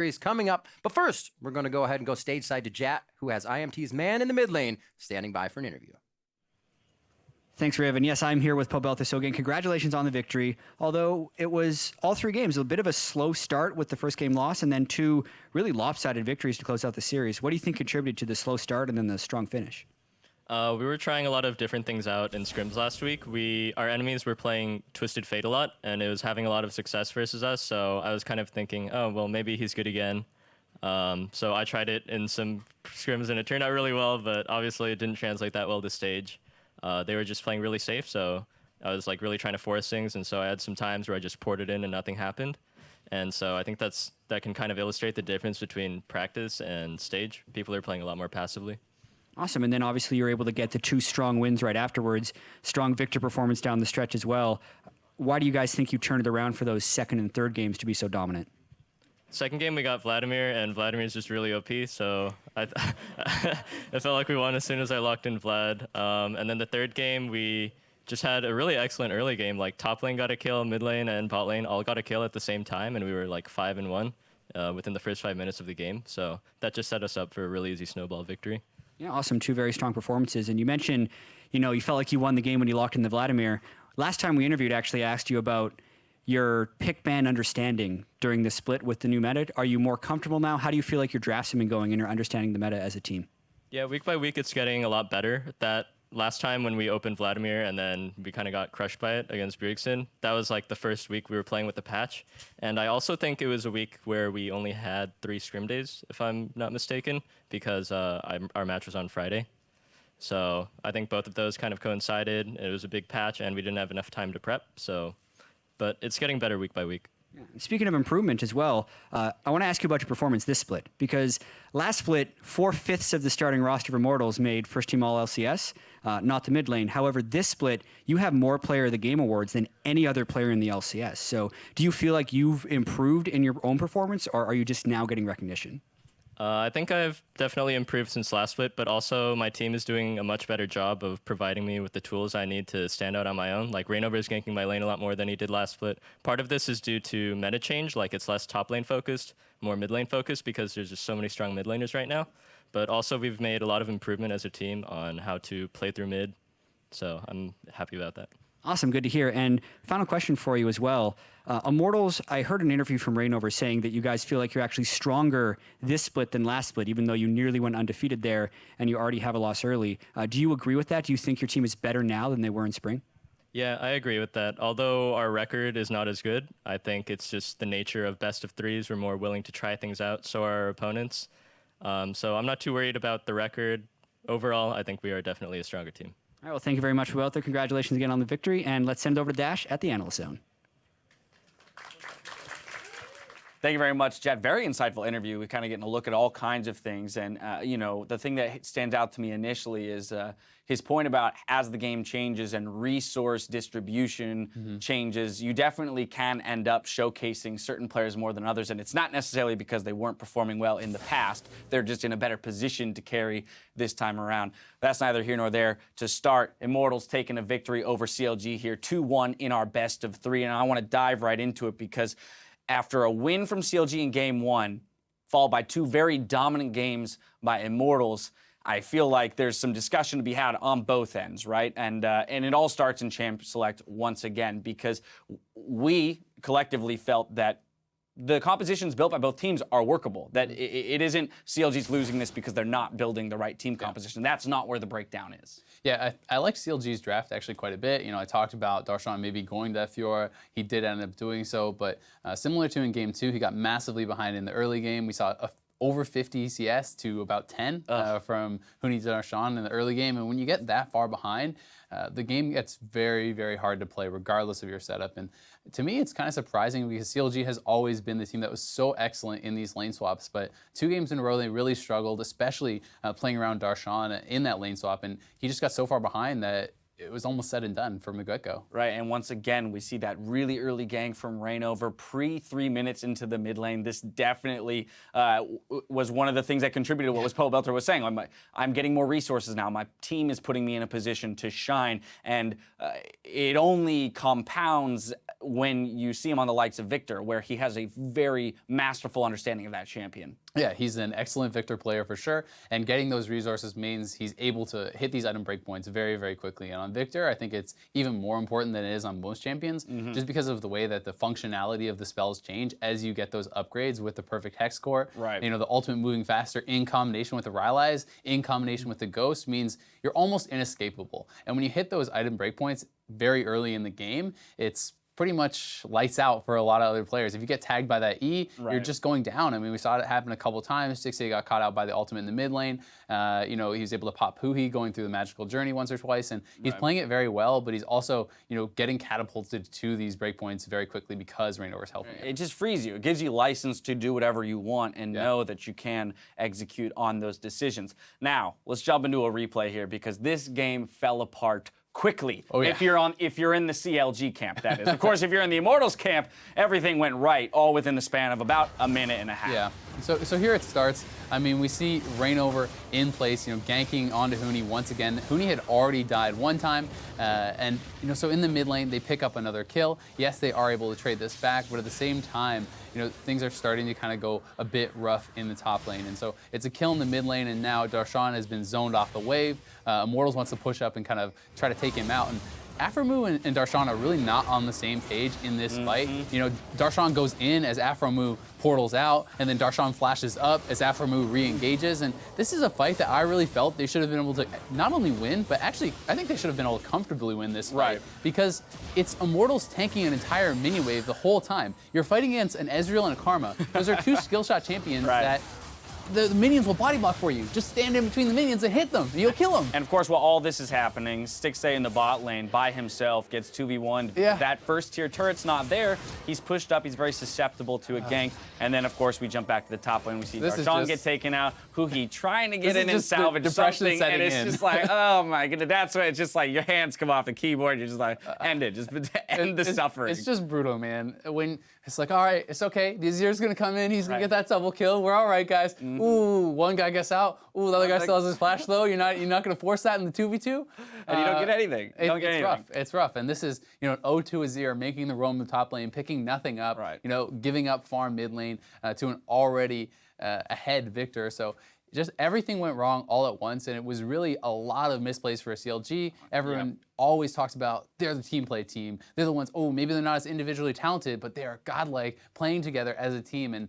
series coming up. But first, we're going to go ahead and go stage side to Jat, who has IMT's man in the mid lane standing by for an interview. Thanks, Raven. Yes, I'm here with Pobelta. So again, congratulations on the victory. Although it was all 3 games, a bit of a slow start with the first game loss and then 2 really lopsided victories to close out the series. What do you think contributed to the slow start and then the strong finish? We were trying a lot of different things out in scrims last week. Our enemies were playing Twisted Fate a lot, and it was having a lot of success versus us. So I was kind of thinking, oh, well, maybe he's good again. So I tried it in some scrims, and it turned out really well, but obviously it didn't translate that well to stage. They were just playing really safe, so I was like really trying to force things, and so I had some times where I just poured it in and nothing happened. And so I think that can kind of illustrate the difference between practice and stage. People are playing a lot more passively. Awesome. And then obviously you're able to get the 2 strong wins right afterwards. Strong Victor performance down the stretch as well. Why do you guys think you turned it around for those second and third games to be so dominant? Second game we got Vladimir, and Vladimir's just really OP, so I felt like we won as soon as I locked in Vlad. And then the third game we just had a really excellent early game. Like top lane got a kill, mid lane and bot lane all got a kill at the same time, and we were like 5-1 within the first 5 minutes of the game. So that just set us up for a really easy snowball victory. Yeah, awesome. 2 very strong performances. And you mentioned, you felt like you won the game when you locked in the Vladimir. Last time we interviewed, actually, I asked you about your pick ban understanding during the split with the new meta. Are you more comfortable now? How do you feel like your drafts have been going and you're understanding the meta as a team? Yeah, week by week it's getting a lot better. That last time when we opened Vladimir and then we kind of got crushed by it against Bjergsen, that was like the first week we were playing with the patch. And I also think it was a week where we only had 3 scrim days, if I'm not mistaken, because our match was on Friday. So I think both of those kind of coincided. It was a big patch and we didn't have enough time to prep. But it's getting better week by week. Yeah. Speaking of improvement as well, I want to ask you about your performance this split, because last split, 4/5 of the starting roster of Immortals made first team all LCS, not the mid lane. However, this split, you have more player of the game awards than any other player in the LCS. So do you feel like you've improved in your own performance, or are you just now getting recognition? I think I've definitely improved since last split, but also my team is doing a much better job of providing me with the tools I need to stand out on my own. Like Rainover is ganking my lane a lot more than he did last split. Part of this is due to meta change, like it's less top lane focused, more mid lane focused, because there's just so many strong mid laners right now. But also we've made a lot of improvement as a team on how to play through mid, so I'm happy about that. Awesome, good to hear. And final question for you as well. Immortals, I heard an interview from Rainover saying that you guys feel like you're actually stronger this split than last split, even though you nearly went undefeated there and you already have a loss early. Do you agree with that? Do you think your team is better now than they were in spring? Yeah, I agree with that. Although our record is not as good, I think it's just the nature of best of threes. We're more willing to try things out, so are our opponents. So I'm not too worried about the record. Overall, I think we are definitely a stronger team. All right, well, thank you very much, Pobelta. Congratulations again on the victory, and let's send it over to Dash at the Analyst Zone. Thank you very much, Jet. Very insightful interview. We're kind of getting a look at all kinds of things. And, the thing that stands out to me initially is his point about as the game changes and resource distribution changes, you definitely can end up showcasing certain players more than others. And it's not necessarily because they weren't performing well in the past. They're just in a better position to carry this time around. That's neither here nor there. To start, Immortals taking a victory over CLG here, 2-1 in our best of 3. And I want to dive right into it because after a win from CLG in Game 1, followed by 2 very dominant games by Immortals, I feel like there's some discussion to be had on both ends, right? And it all starts in Champ Select once again, because we collectively felt that the compositions built by both teams are workable, that it isn't CLG's losing this because they're not building the right team composition. That's not where the breakdown is. Yeah, I like CLG's draft actually quite a bit. I talked about Darshan maybe going to Fiora. He did end up doing so, but similar to in Game 2, he got massively behind in the early game. We saw over 50 CS to about 10 from Huni Darshan in the early game. And when you get that far behind, the game gets very, very hard to play regardless of your setup. And to me, it's kind of surprising because CLG has always been the team that was so excellent in these lane swaps. But 2 games in a row, they really struggled, especially playing around Darshan in that lane swap. And he just got so far behind that it was almost said and done from the get-go. Right, and once again, we see that really early gank from Reignover pre-3 minutes into the mid lane. This definitely was one of the things that contributed to what was Pobelter was saying. I'm getting more resources now. My team is putting me in a position to shine, and it only compounds when you see him on the likes of Victor, where he has a very masterful understanding of that champion. Yeah, he's an excellent Victor player for sure, and getting those resources means he's able to hit these item breakpoints very, very quickly. And on Victor, I think it's even more important than it is on most champions, just because of the way that the functionality of the spells change as you get those upgrades with the perfect Hex Core. Right. You know, the ultimate moving faster in combination with the Rylai's, in combination with the Ghost, means you're almost inescapable. And when you hit those item breakpoints very early in the game, it's pretty much lights out for a lot of other players. If you get tagged by that E, you're just going down. I mean, we saw it happen a couple times. 6A got caught out by the ultimate in the mid lane. You know, he was able to pop Puhi going through the magical journey once or twice, and he's playing it very well, but he's also, you know, getting catapulted to these breakpoints very quickly because Reignover's helping him. It just frees you. It gives you license to do whatever you want and know that you can execute on those decisions. Now, let's jump into a replay here because this game fell apart quickly. If you're in the CLG camp, that is. Of course, if you're in the Immortals camp, everything went right, all within the span of about a minute and a half. Yeah. So here it starts. I mean, we see Reignover in place, you know, ganking onto Huni once again. Huni had already died one time, and you know, so in the mid lane, they pick up another kill. Yes, they are able to trade this back, but at the same time, you know, things are starting to kind of go a bit rough in the top lane. And so it's a kill in the mid lane, and now Darshan has been zoned off the wave. Immortals wants to push up and kind of try to take him out. And Afromu and Darshan are really not on the same page in this fight. You know, Darshan goes in as Afromu portals out, and then Darshan flashes up as Afromu re-engages. And this is a fight that I really felt they should have been able to not only win, but actually I think they should have been able to comfortably win this fight. Because it's Immortals tanking an entire mini wave the whole time. You're fighting against an Ezreal and a Karma. Those are two skill shot champions that the minions will body block for you. Just stand in between the minions and hit them. You'll kill them. And of course, while all this is happening, Stixay in the bot lane by himself gets 2v1. That first tier turret's not there. He's pushed up. He's very susceptible to a gank. And then, of course, we jump back to the top lane. We see Darshan get taken out. Huhi trying to get in and salvage something. And it's just like, oh my goodness. That's why it's just like your hands come off the keyboard. You're just like, end it. Just end the suffering. It's just brutal, man. When it's like, all right, it's okay. The Azir's going to come in. He's going to get that double kill. We're all right, guys. Ooh, one guy gets out. Ooh, the other guy still has his flash though. You're not going to force that in the 2v2. And you don't get anything. It's rough. It's rough. And this is, you know, an 0-2 Azir making the roam in the top lane, picking nothing up. You know, giving up farm mid lane to an already ahead Victor. So just everything went wrong all at once, and it was really a lot of misplays for a CLG. Everyone always talks about they're the team play team. They're the ones, oh, maybe they're not as individually talented, but they are godlike playing together as a team. And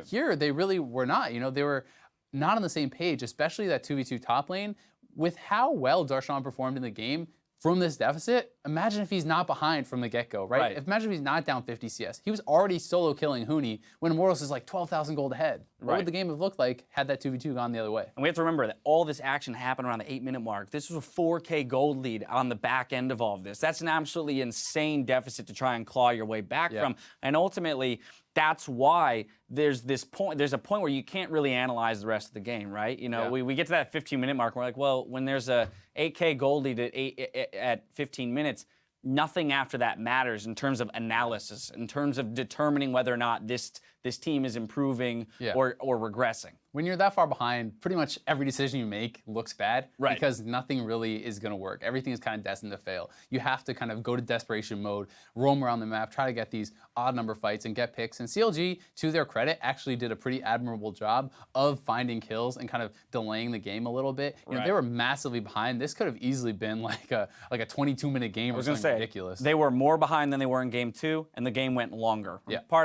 here they really were not. You know, they were not on the same page, especially that 2v2 top lane. With how well Darshan performed in the game from this deficit, imagine if he's not behind from the get-go, right? Imagine if he's not down 50 CS. He was already solo killing Huni when Immortals is like 12,000 gold ahead. What would the game have looked like had that 2v2 gone the other way? And we have to remember that all this action happened around the 8-minute mark. This was a 4K gold lead on the back end of all of this. That's an absolutely insane deficit to try and claw your way back from. And ultimately, that's why there's a point where you can't really analyze the rest of the game, right? You know, we get to that 15-minute mark and we're like, well, when there's a 8K gold lead at 15 minutes, nothing after that matters in terms of analysis, in terms of determining whether or not this team is improving or regressing. When you're that far behind, pretty much every decision you make looks bad because nothing really is going to work. Everything is kind of destined to fail. You have to kind of go to desperation mode, roam around the map, try to get these odd number fights and get picks. And CLG, to their credit, actually did a pretty admirable job of finding kills and kind of delaying the game a little bit. You know, they were massively behind. This could have easily been like a 22-minute game or something ridiculous. They were more behind than they were in game 2, and the game went longer.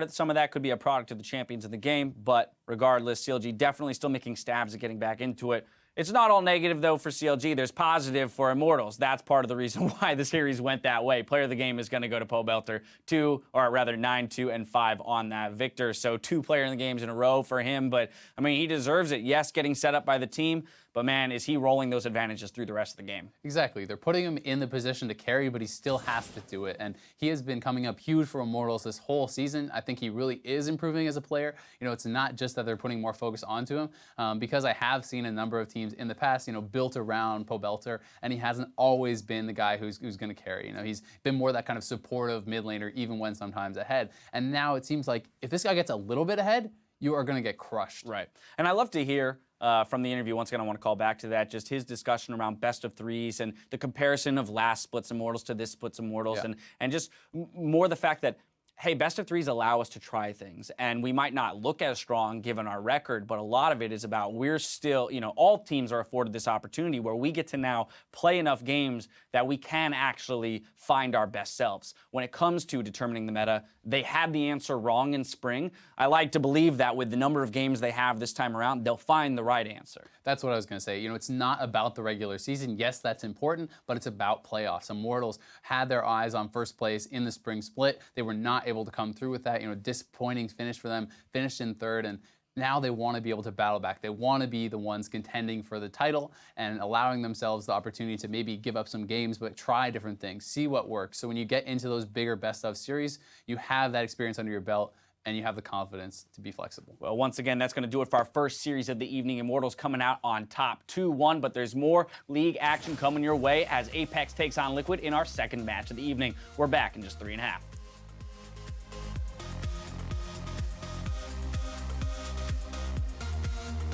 Some of that could be a product of the champions of the game, but regardless, CLG definitely still making stabs at getting back into it. It's not all negative, though, for CLG. There's positive for Immortals. That's part of the reason why the series went that way. Player of the game is going to go to Pobelter, 9-2-5 on that Victor. So 2 player in the games in a row for him. But, I mean, he deserves it. Yes, getting set up by the team, but man, is he rolling those advantages through the rest of the game. Exactly. They're putting him in the position to carry, but he still has to do it. And he has been coming up huge for Immortals this whole season. I think he really is improving as a player. You know, it's not just that they're putting more focus onto him, because I have seen a number of teams in the past, you know, built around Pobelter, and he hasn't always been the guy who's going to carry. You know, he's been more that kind of supportive mid laner, even when sometimes ahead. And now it seems like if this guy gets a little bit ahead, you are going to get crushed. Right. And I love to hear from the interview, once again, I want to call back to that, just his discussion around best of threes and the comparison of last splits Immortals to this splits Immortals, and just more the fact that, hey, best of threes allow us to try things, and we might not look as strong given our record, but a lot of it is about we're still, you know, all teams are afforded this opportunity where we get to now play enough games that we can actually find our best selves. When it comes to determining the meta, they had the answer wrong in spring. I like to believe that with the number of games they have this time around, they'll find the right answer. That's what I was going to say. You know, it's not about the regular season. Yes, that's important, but it's about playoffs. Immortals had their eyes on first place in the spring split. They were not able to come through with that. You know, disappointing finish for them, finished in third, and now they want to be able to battle back. They want to be the ones contending for the title and allowing themselves the opportunity to maybe give up some games, but try different things, see what works. So when you get into those bigger best of series, you have that experience under your belt, and you have the confidence to be flexible. Well, once again, that's going to do it for our first series of the evening. Immortals coming out on top 2-1, but there's more league action coming your way as Apex takes on Liquid in our second match of the evening. We're back in just 3.5.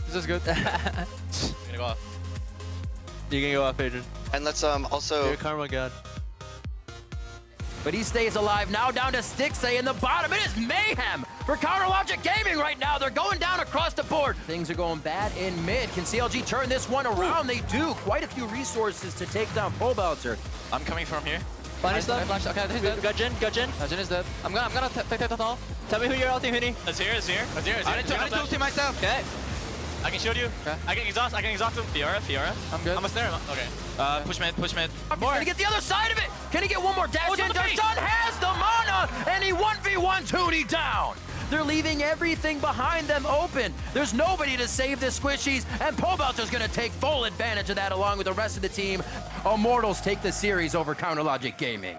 This is good. You're gonna go off. You can go off, Adrian. And let's also... Your karma god. But he stays alive now, down to Stixay in the bottom. It is mayhem for Counterlogic Gaming right now. They're going down across the board. Things are going bad in mid. Can CLG turn this one around? They do. Quite a few resources to take down Pobelter. I'm coming from here. Flash stuff. Okay, he's dead. Got Jin. Jin is dead. I'm gonna take the tall. Tell me who you're ulting, Huni. It's here. I need to ulti myself. Okay. I can shield you. Okay. I can exhaust him. Fiora. I'm good. I'm a snare him. Okay. Push mid. Can he get the other side of it? Can he get one more dash in? Darshan has the mana, and he 1v1 Tootie down. They're leaving everything behind them open. There's nobody to save the squishies, and Pobelter's going to take full advantage of that along with the rest of the team. Immortals take the series over Counterlogic Gaming.